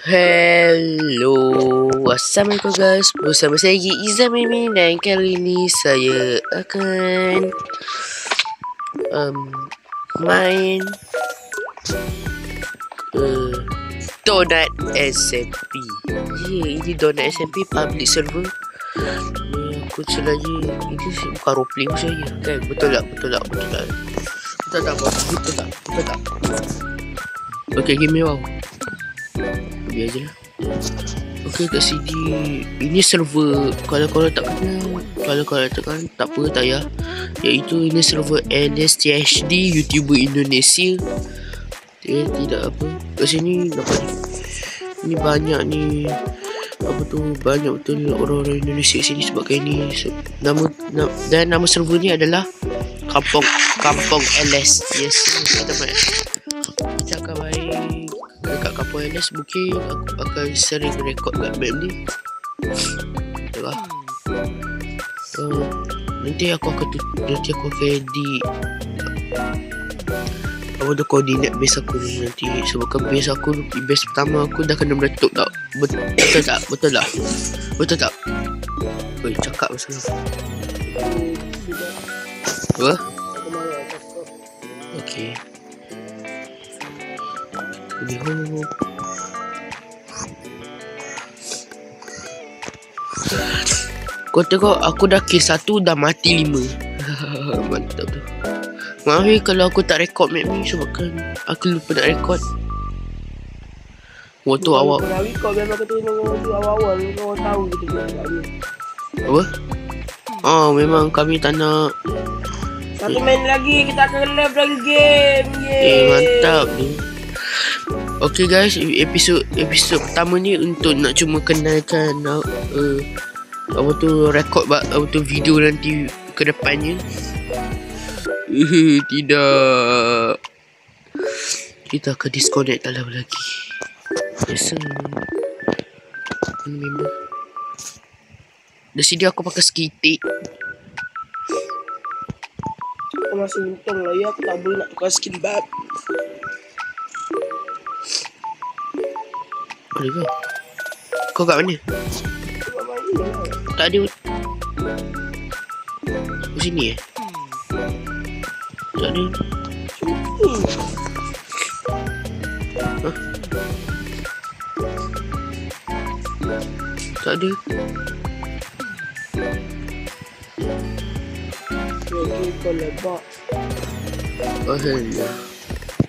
Hello, Assalamualaikum guys. Bersama saya Izzah Mimin dan kali ini saya akan main Donut SMP. Ini Donut SMP public server. Aku selagi ini bukan roleplay saya kan? Betul tak? Okay, game ni wow. Biar je lah. Okay, kat sini ini server. Kalau korang tak kenal, kalau korang tak kenal, tak apa, tak payah. Iaitu ini server NSTHD YouTuber Indonesia. Tidak apa. Kat sini dapat ni. Ini banyak ni. Apa tu, banyak betul orang-orang Indonesia sini sebabkan ini nama server ni adalah Kampung LS. Yes, teman-teman. Kita akan main dekat Kampung LS. Mungkin aku akan sering rekod kat map ni. Tengok. Nanti aku akan di apa tu koordinat base aku ni nanti. Sebabkan base pertama aku dah kena meletup tak. Betul tak? Oi, cakap pasal apa? Okay. Kau tengok aku dah kill 1 dah mati 5. Mantap tu. Maaf kalau aku tak rekod map ni sebabkan aku lupa nak rekod. Waktu awak nak rekod memang kata awal-awal kau tahu gitu kan. Apa? Memang kami tak nak. Satu main lagi, kita akan live lagi game. Mantap ni. Okay guys, episod pertama ni untuk nak cuma kenalkan apa tu rekod apa tu video nanti ke depannya. Tidak. Kita akan disconnect tak lama lagi. Biasa. Member. Dari sini aku pakai skitik. Aku masih untung lah ya, aku tak boleh nak tukar skin bab. Boleh ke? Kau kat mana? Tak ada. Di sini tak ada. Tak ada. Kau lebak.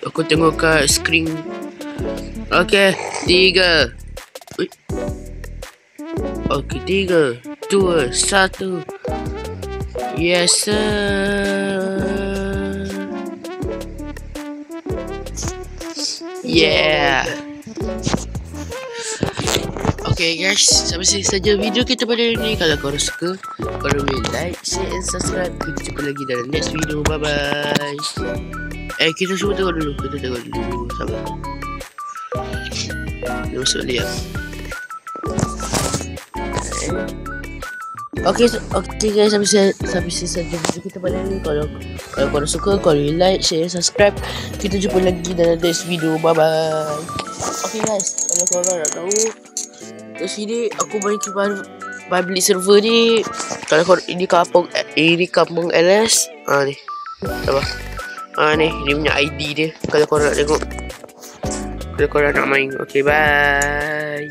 Aku tengok kat screen. Okay, 3. Okay, 3, 2, 1. Yes sir. Yeah. Okay guys, sampai sini saja video kita pada hari ni. Kalau korang suka, korang boleh like, share and subscribe. Kita jumpa lagi dalam next video. Bye bye. Kita semua tengok dulu. Sabar. Dia masuk lihat. Okay guys, sampai sini saja video kita pada hari ni. Kalau korang suka, korang boleh like, share and subscribe. Kita jumpa lagi dalam next video. Bye bye. Okay guys, kalau korang nak tahu, kat sini aku main public server ni. Kalau korang ini kampung LS. Ni. Sabar. Ni dia punya ID dia. Kalau korang nak tengok. Kalau korang nak main. Okay, bye.